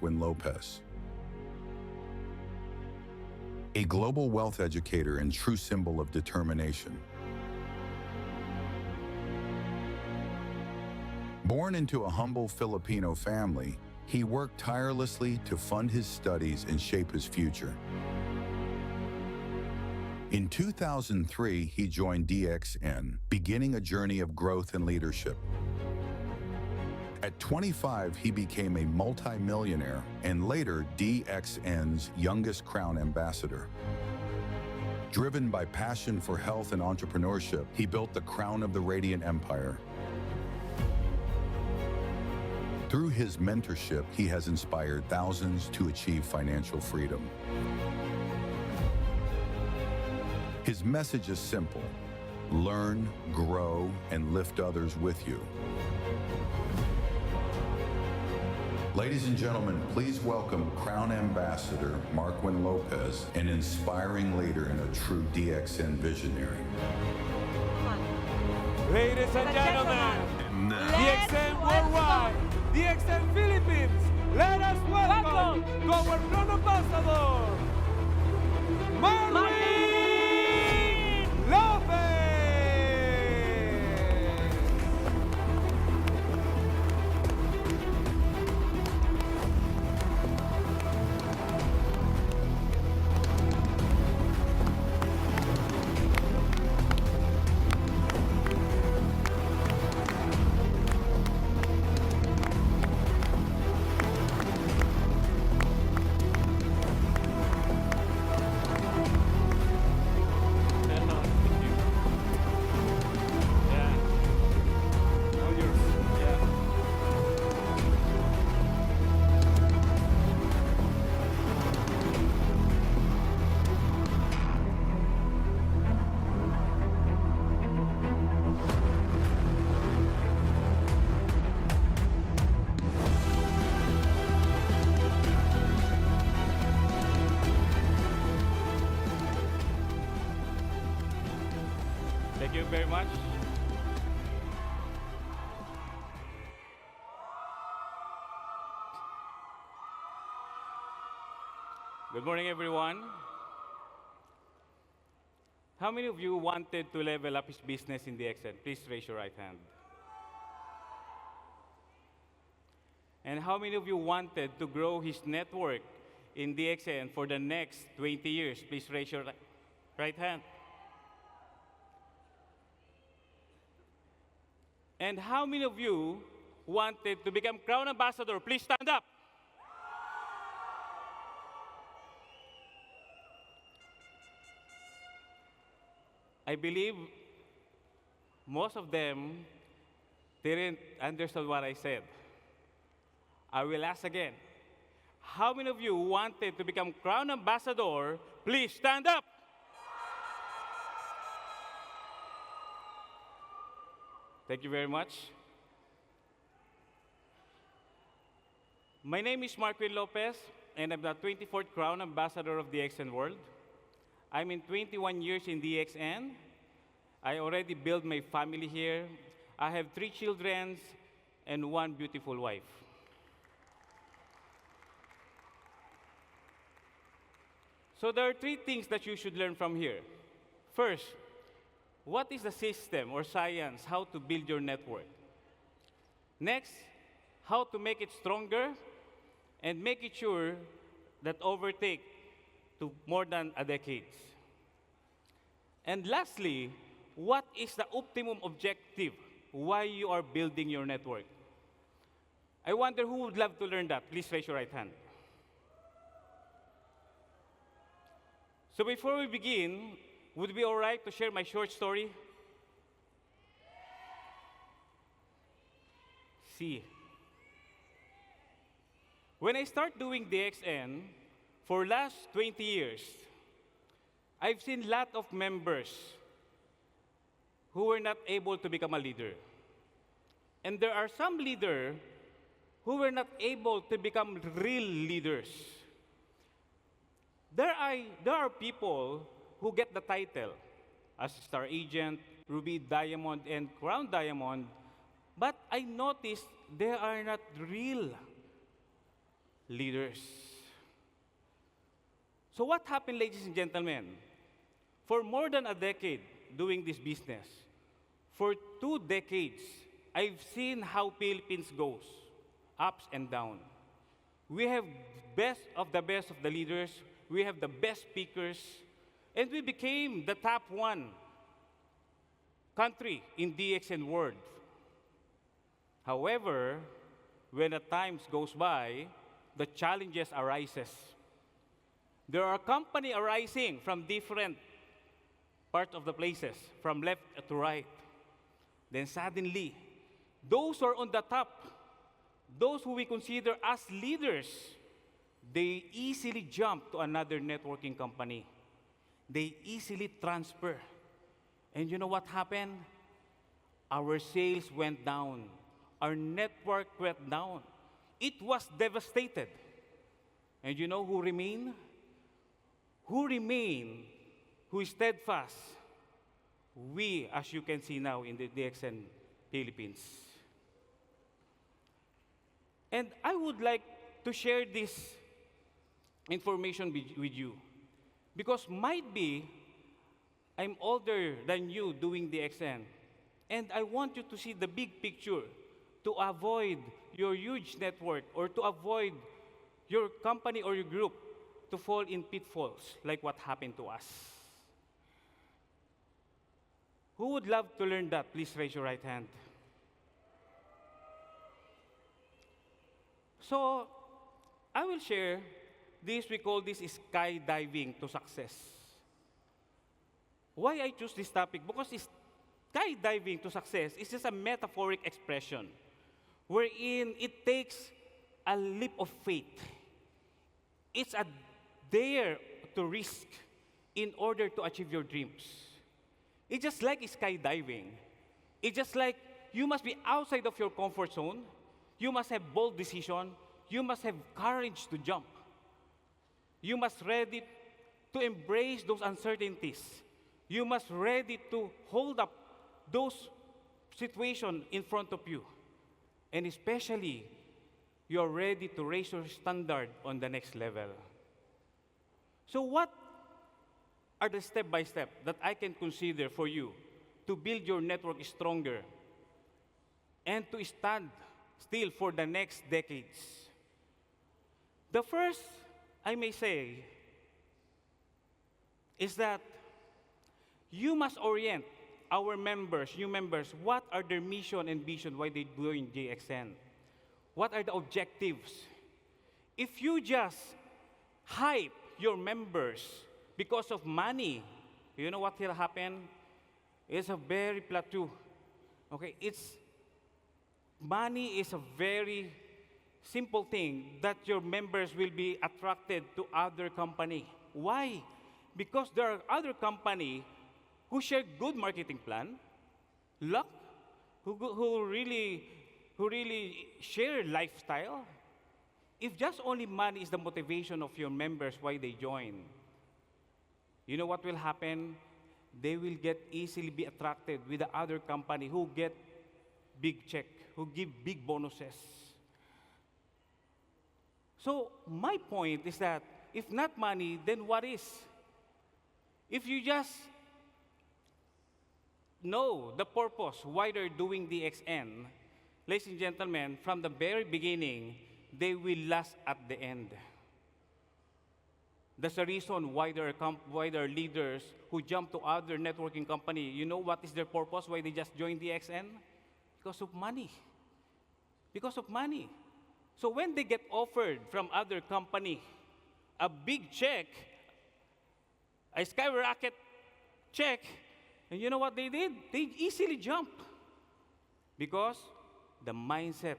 Markwin Lopez, a global wealth educator and true symbol of determination. Born into a humble Filipino family, he worked tirelessly to fund his studies and shape his future. In 2003, he joined DXN, beginning a journey of growth and leadership. At 25, he became a multi-millionaire and later DXN's youngest crown ambassador. Driven by passion for health and entrepreneurship, he built the crown of the Radiant Empire. Through his mentorship, he has inspired thousands to achieve financial freedom. His message is simple: learn, grow, and lift others with you. Ladies and gentlemen, please welcome Crown Ambassador Markwin Lopez, an inspiring leader and a true DXN visionary. Ladies and gentlemen, DXN Worldwide, DXN Philippines, let us welcome to our Crown Ambassador, Markwin Lopez! Thank you very much. Good morning, everyone. How many of you wanted to level up his business in DXN? Please raise your right hand. And how many of you wanted to grow his network in DXN for the next 20 years? Please raise your right hand. And how many of you wanted to become Crown Ambassador? Please stand up. I believe most of them didn't understand what I said. I will ask again. How many of you wanted to become Crown Ambassador? Please stand up. Thank you very much. My name is Markwin Lopez, and I'm the 24th Crown Ambassador of DXN World. I'm in 21 years in DXN. I already built my family here. I have 3 children and 1 beautiful wife. So there are 3 things that you should learn from here. First, what is the system or science, how to build your network? Next, how to make it stronger and make it sure that overtake to more than a decade. And lastly, what is the optimum objective? Why you are building your network? I wonder who would love to learn that. Please raise your right hand. So before we begin, would it be all right to share my short story? See, when I start doing DXN, for last 20 years, I've seen a lot of members who were not able to become a leader. And there are some leaders who were not able to become real leaders. There are people who get the title as Star Agent, Ruby Diamond, and Crown Diamond, but I noticed they are not real leaders. So what happened, ladies and gentlemen? For more than a decade doing this business, for 2 decades, I've seen how Philippines goes, ups and down. We have best of the leaders, we have the best speakers, and we became the top 1 country in DXN world. However, when the times goes by, the challenges arises. There are companies arising from different parts of the places, from left to right. Then suddenly, those who are on the top, those who we consider as leaders, they easily jump to another networking company. They easily transfer. And you know what happened? Our sales went down. Our network went down. It was devastated. And you know who remained? Who remained? Who is steadfast? We, as you can see now in the DXN Philippines. And I would like to share this information with you. Because might be, I'm older than you doing DXN. And I want you to see the big picture to avoid your huge network or to avoid your company or your group to fall in pitfalls like what happened to us. Who would love to learn that? Please raise your right hand. So, I will share this, we call this skydiving to success. Why I choose this topic? Because skydiving to success is just a metaphoric expression wherein it takes a leap of faith. It's a dare to risk in order to achieve your dreams. It's just like skydiving. It's just like you must be outside of your comfort zone. You must have bold decision. You must have courage to jump. You must ready to embrace those uncertainties. You must ready to hold up those situations in front of you. And especially, you're ready to raise your standard on the next level. So what are the step-by-step that I can consider for you to build your network stronger and to stand still for the next decades? The first, I may say, is that you must orient our members, new members, what are their mission and vision, why they join DXN? What are the objectives? If you just hype your members because of money, you know what will happen? It's a very plateau. Okay, money is a very simple thing that your members will be attracted to other company. Why? Because there are other company who share good marketing plan, luck, who really share lifestyle. If just only money is the motivation of your members why they join, you know what will happen? They will get easily be attracted with the other company who get big check, who give big bonuses. So my point is that if not money, then what is? If you just know the purpose why they're doing DXN, ladies and gentlemen, from the very beginning, they will last at the end. That's the reason why there are leaders who jump to other networking company. You know what is their purpose? Why they just join DXN? Because of money. Because of money. So when they get offered from other company a big check, a skyrocket check, and you know what they did? They easily jump. Because the mindset,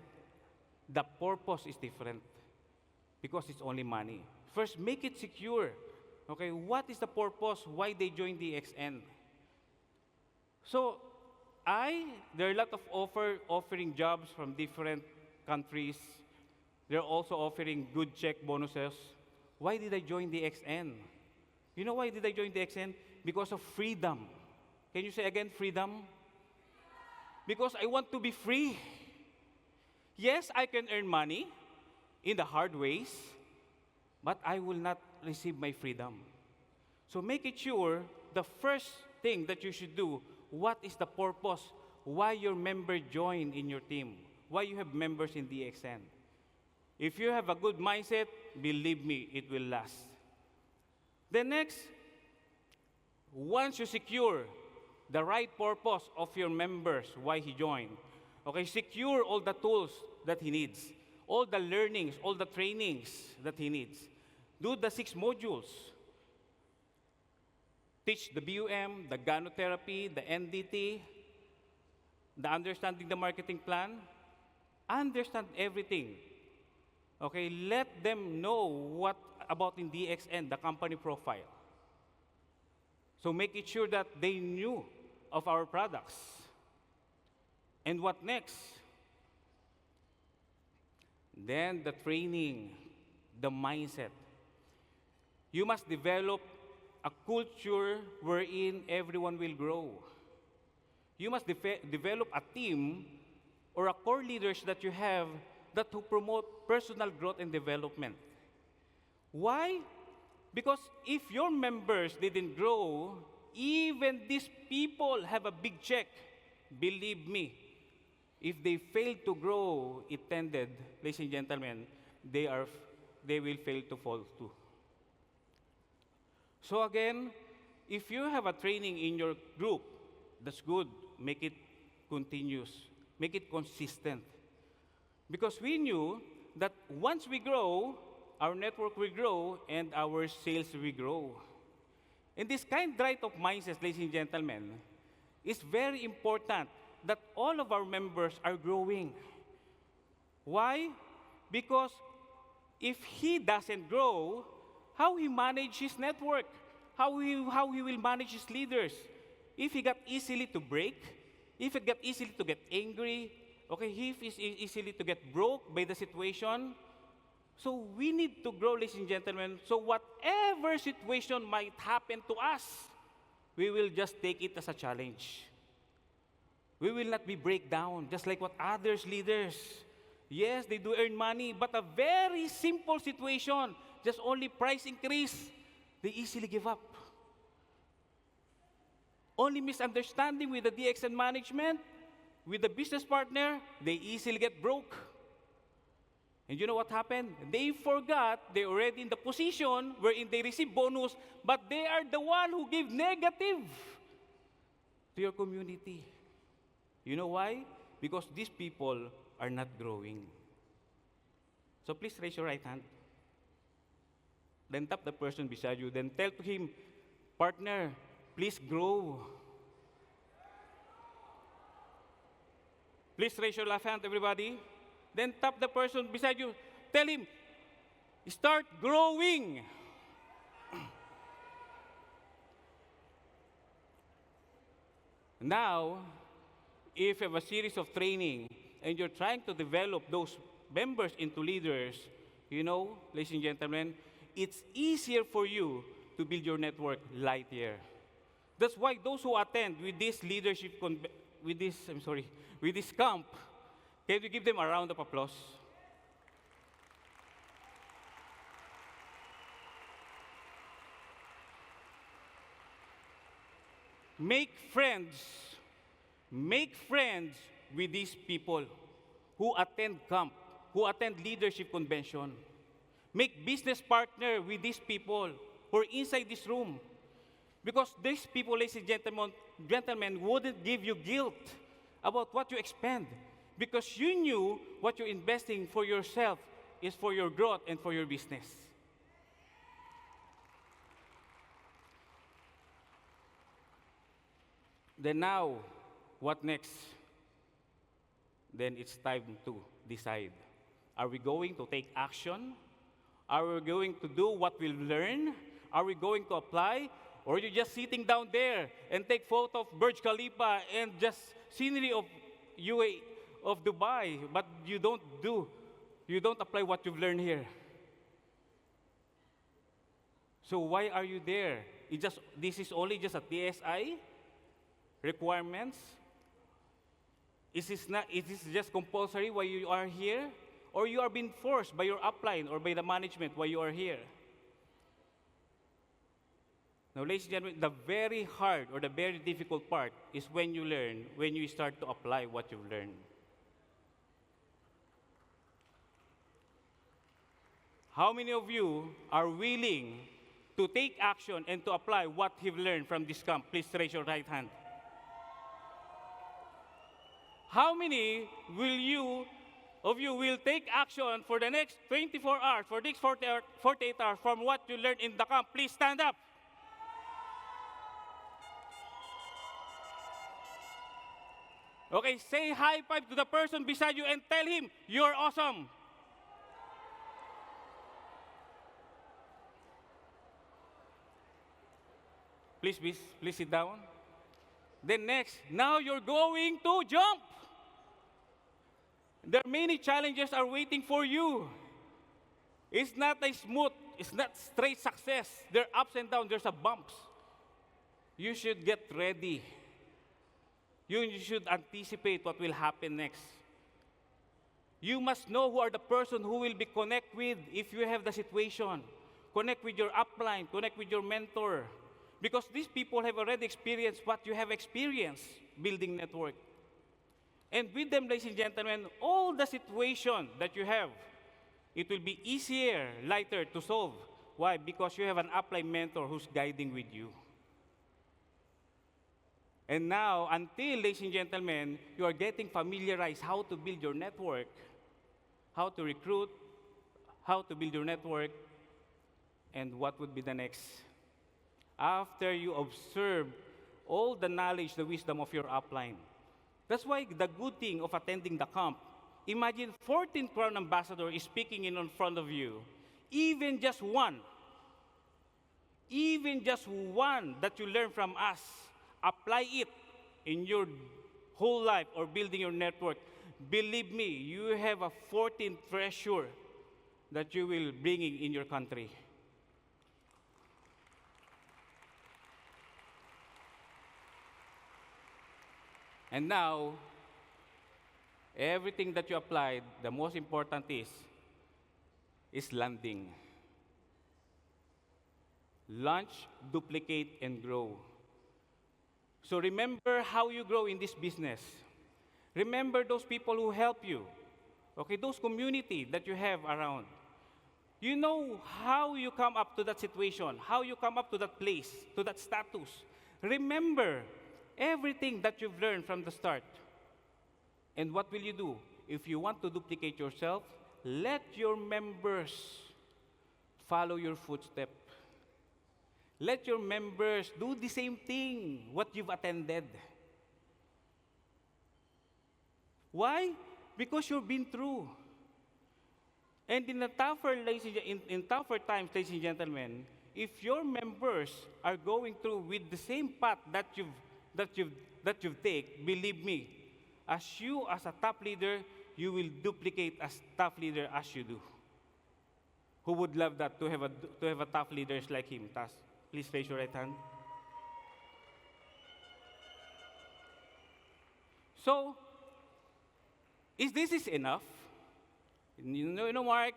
the purpose is different. Because it's only money. First, make it secure. Okay, what is the purpose? Why they join DXN? So, there are a lot of offering jobs from different countries. They're also offering good check bonuses. Why did I join DXN? You know why did I join DXN? Because of freedom. Can you say again, freedom? Because I want to be free. Yes, I can earn money. in the hard ways, but I will not receive my freedom. So make it sure the first thing that you should do, what is the purpose, why your member join in your team, why you have members in DXN. If you have a good mindset, believe me, it will last. The next, once you secure the right purpose of your members, why he joined, okay, secure all the tools that he needs, all the learnings, all the trainings that he needs. Do the 6 modules. Teach the BUM, the gynotherapy, the NDT, the understanding the marketing plan. Understand everything. Okay, let them know what about in DXN, the company profile. So make it sure that they knew of our products. And what next? Then the training, the mindset. You must develop a culture wherein everyone will grow. You must develop a team or a core leaders that you have that to promote personal growth and development. Why? Because if your members didn't grow, even these people have a big check. Believe me, if they fail to grow, it tended, ladies and gentlemen, they will fail to fall too. So again, if you have a training in your group, that's good. Make it continuous. Make it consistent. Because we knew that once we grow, our network will grow and our sales will grow. And this kind of mindset, ladies and gentlemen, is very important that all of our members are growing. Why? Because if he doesn't grow, how he manage his network, how he will manage his leaders. If he got easily to break, if he got easily to get angry, okay, if he's easily to get broke by the situation. So we need to grow, ladies and gentlemen. So whatever situation might happen to us, we will just take it as a challenge. We will not be break down, just like what others leaders. Yes, they do earn money, but a very simple situation, just only price increase, they easily give up. Only misunderstanding with the DXN management, with the business partner, they easily get broke. And you know what happened? They forgot they're already in the position wherein they receive bonus, but they are the one who give negative to your community. You know why? Because these people are not growing. So please raise your right hand. Then tap the person beside you. Then tell to him, partner, please grow. Please raise your left hand, everybody. Then tap the person beside you. Tell him, start growing. Now, if you have a series of training and you're trying to develop those members into leaders, you know, ladies and gentlemen, it's easier for you to build your network lighter. That's why those who attend with this leadership, with this camp, can we give them a round of applause? Make friends with these people who attend camp, who attend leadership convention. Make business partner with these people who are inside this room. Because these people, ladies and gentlemen, wouldn't give you guilt about what you expend. Because you knew what you're investing for yourself is for your growth and for your business. Then now, what next? Then it's time to decide. Are we going to take action? Are we going to do what we learn? Are we going to apply? Or are you just sitting down there and take photo of Burj Khalifa and just scenery of UAE, of Dubai, but you don't apply what you've learned here? So why are you there? This is only just a TSI requirements? Is this just compulsory why you are here? or you are being forced by your upline or by the management while you are here. Now, ladies and gentlemen, the very hard or the very difficult part is when you learn, when you start to apply what you've learned. How many of you are willing to take action and to apply what you've learned from this camp? Please raise your right hand. How many of you will take action for the next 24 hours, for the next 48 hours from what you learned in the camp? Please stand up. Okay, say high five to the person beside you and tell him, you're awesome. Please sit down. Then next, now you're going to jump. There are many challenges are waiting for you. It's not a smooth, it's not straight success. There are ups and downs, there's a bumps. You should get ready. You should anticipate what will happen next. You must know who are the person who will be connect with if you have the situation. Connect with your upline, connect with your mentor. Because these people have already experienced what you have experienced building network. And with them, ladies and gentlemen, all the situation that you have, it will be easier, lighter to solve. Why? Because you have an upline mentor who's guiding with you. And now, until, ladies and gentlemen, you are getting familiarized how to build your network, how to recruit, how to build your network, and what would be the next? After you observe all the knowledge, the wisdom of your upline. That's why the good thing of attending the camp, imagine 14 Crown Ambassador is speaking in front of you. Even just one that you learn from us, apply it in your whole life or building your network. Believe me, you have a 14th treasure that you will bring in your country. And now, everything that you applied, the most important is landing. Launch, duplicate, and grow. So remember how you grow in this business. Remember those people who help you. Okay, those community that you have around. You know how you come up to that situation, how you come up to that place, to that status. Remember everything that you've learned from the start. And what will you do? If you want to duplicate yourself, let your members follow your footsteps. Let your members do the same thing, what you've attended. Why? Because you've been through. And in tougher times, ladies and gentlemen, if your members are going through with the same path that you've taken, believe me, as a top leader, you will duplicate as top leader as you do. Who would love that, to have a top leaders like him? Please raise your right hand. So, is this enough? You know, Mark,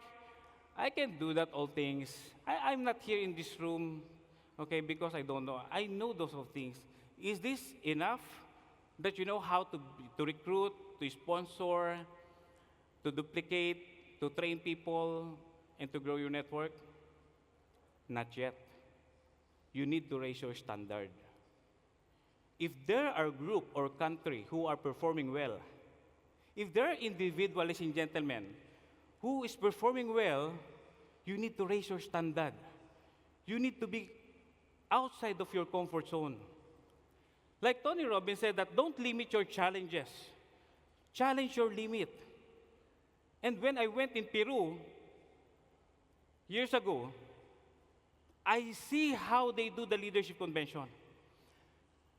I can do that all things. I'm not here in this room, okay, because I don't know. I know those of things. Is this enough that you know how to recruit, to sponsor, to duplicate, to train people, and to grow your network? Not yet. You need to raise your standard. If there are group or country who are performing well, if there are individuals, ladies and gentlemen, who is performing well, you need to raise your standard. You need to be outside of your comfort zone. Like Tony Robbins said that don't limit your challenges. Challenge your limit. And when I went in Peru years ago, I see how they do the leadership convention.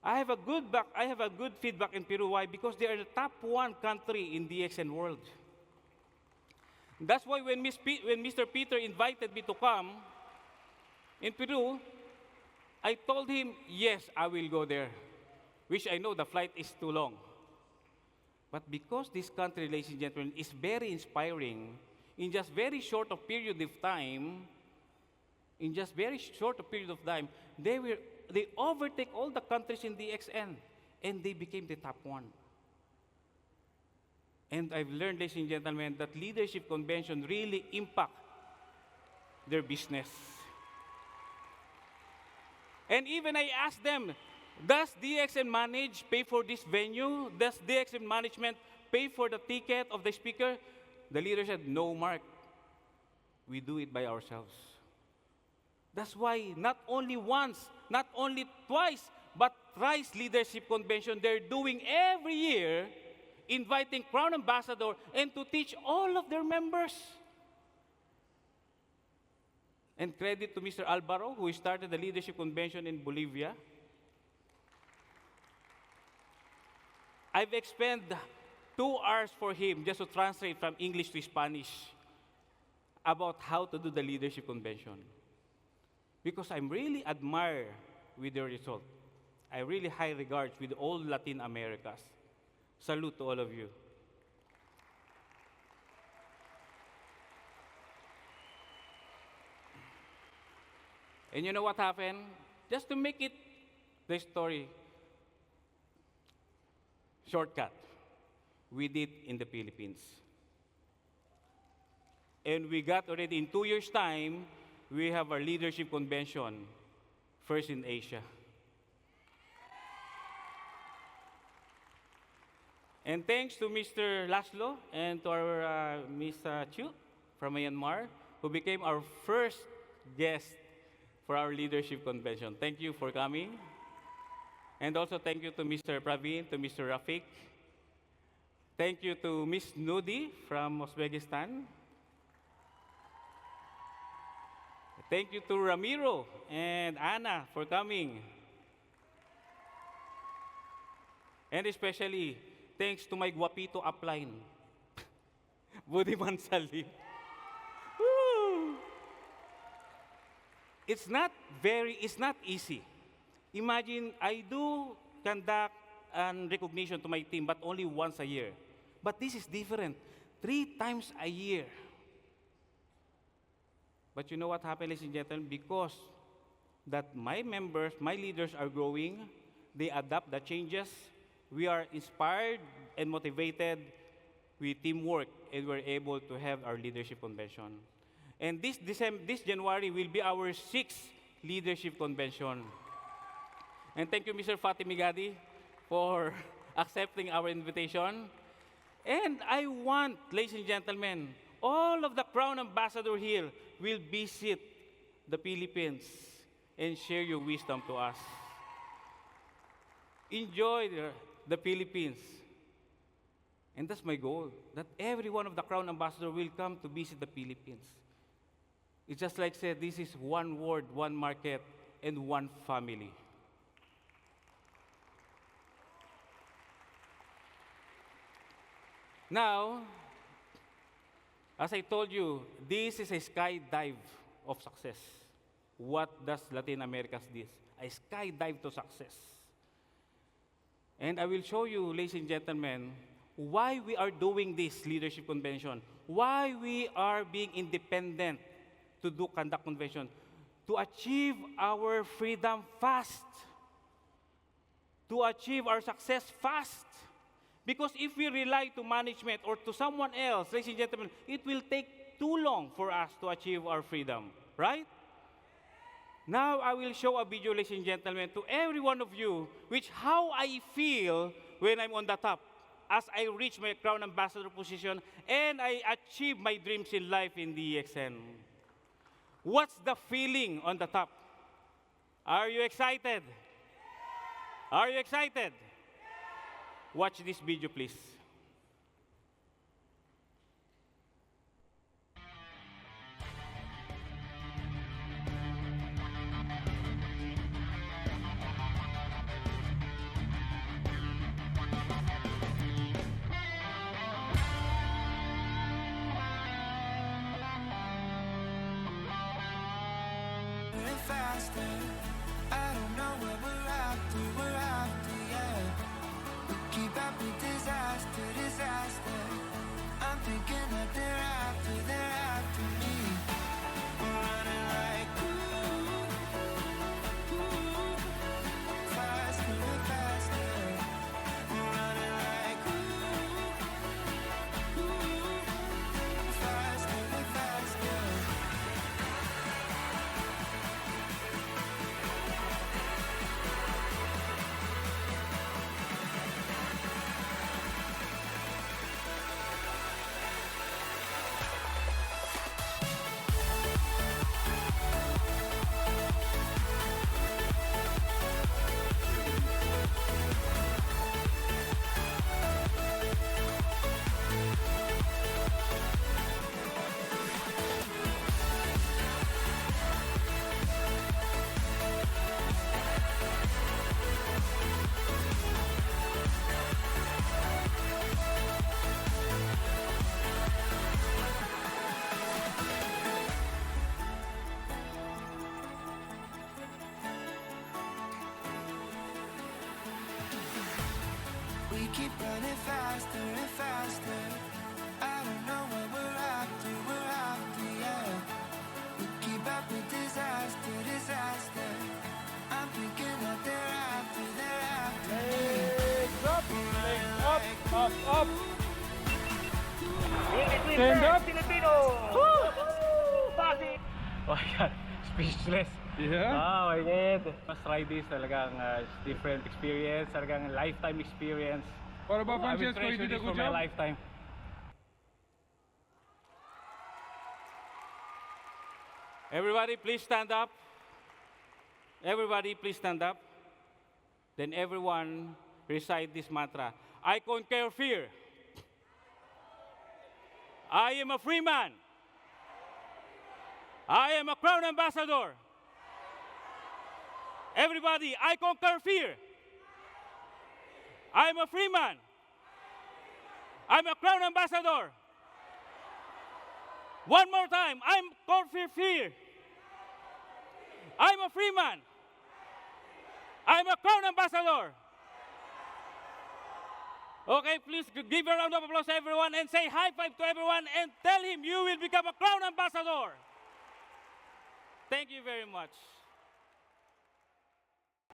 I have a good feedback in Peru. Why? Because they are the top 1 country in DXN world. That's why when Mr. Peter invited me to come in Peru, I told him, yes, I will go there. Which I know the flight is too long. But because this country, ladies and gentlemen, is very inspiring, in just very short of period of time, they overtake all the countries in DXN, and they became the top one. And I've learned, ladies and gentlemen, that leadership convention really impact their business. And even I asked them, does DXN pay for this venue? Does DXN management pay for the ticket of the speaker? The leader said, no, Mark. We do it by ourselves. That's why not only once, not only twice, but thrice leadership convention they're doing every year, inviting Crown Ambassador and to teach all of their members. And credit to Mr. Alvaro, who started the leadership convention in Bolivia. I've expended 2 hours for him just to translate from English to Spanish about how to do the leadership convention. Because I'm really admire with the result. I really high regards with all Latin Americas. Salute to all of you. And you know what happened? Just to make it the story shortcut, we did in the Philippines. And we got already in 2 years' time, we have our leadership convention, first in Asia. And thanks to Mr. Laszlo and to our Ms. Chu from Myanmar, who became our first guest for our leadership convention. Thank you for coming. And also thank you to Mr. Praveen, to Mr. Rafiq. Thank you to Ms. Nudi from Uzbekistan. Thank you to Ramiro and Anna for coming. And especially, thanks to my guapito upline, Budi Mansali. Woo! It's not easy. Imagine, I do conduct an recognition to my team, but only once a year. But this is different, 3 times a year. But you know what happened, ladies and gentlemen? Because that my members, my leaders are growing, they adapt the changes, we are inspired and motivated with teamwork, and we're able to have our leadership convention. And this January will be our 6th leadership convention. And thank you, Mr. Fatih Migadi, for accepting our invitation. And I want, ladies and gentlemen, all of the Crown Ambassador here will visit the Philippines and share your wisdom to us. Enjoy the Philippines. And that's my goal, that every one of the Crown Ambassador will come to visit the Philippines. It's just like I said, this is one word, one market, and one family. Now, as I told you, this is a skydive of success. What does Latin America do? A skydive to success. And I will show you, ladies and gentlemen, why we are doing this leadership convention, why we are being independent to conduct convention, to achieve our freedom fast, to achieve our success fast. Because if we rely to management or to someone else, ladies and gentlemen, it will take too long for us to achieve our freedom, right? Now I will show a video, ladies and gentlemen, to every one of you, which how I feel when I'm on the top, as I reach my Crown Ambassador position and I achieve my dreams in life in DXN. What's the feeling on the top? Are you excited? Are you excited? Watch this video, please. Faster. I don't know where we're after, yeah. We keep up with disaster. I'm thinking that they're after. running faster and faster. I don't know what we're after, yeah. We keep up with disaster, disaster. I'm thinking that they're after me. Legs up, up. Stand up. Filipino! Pasig! Oh my God, speechless. Yeah. Oh my God. Must try this, talagang different experience, talagang lifetime experience. What about I will Francesco? You treasure did a this for good my job. lifetime. Everybody, please stand up. Everybody, please stand up. Then everyone recite this mantra. I conquer fear. I am a free man. I am a crown ambassador. Everybody, I conquer fear. I am a free man. I'm a crown ambassador. One more time, I'm conquer fear. I'm a free man. I'm a crown ambassador. Okay, please give a round of applause to everyone and say high five to everyone and tell him you will become a crown ambassador. Thank you very much.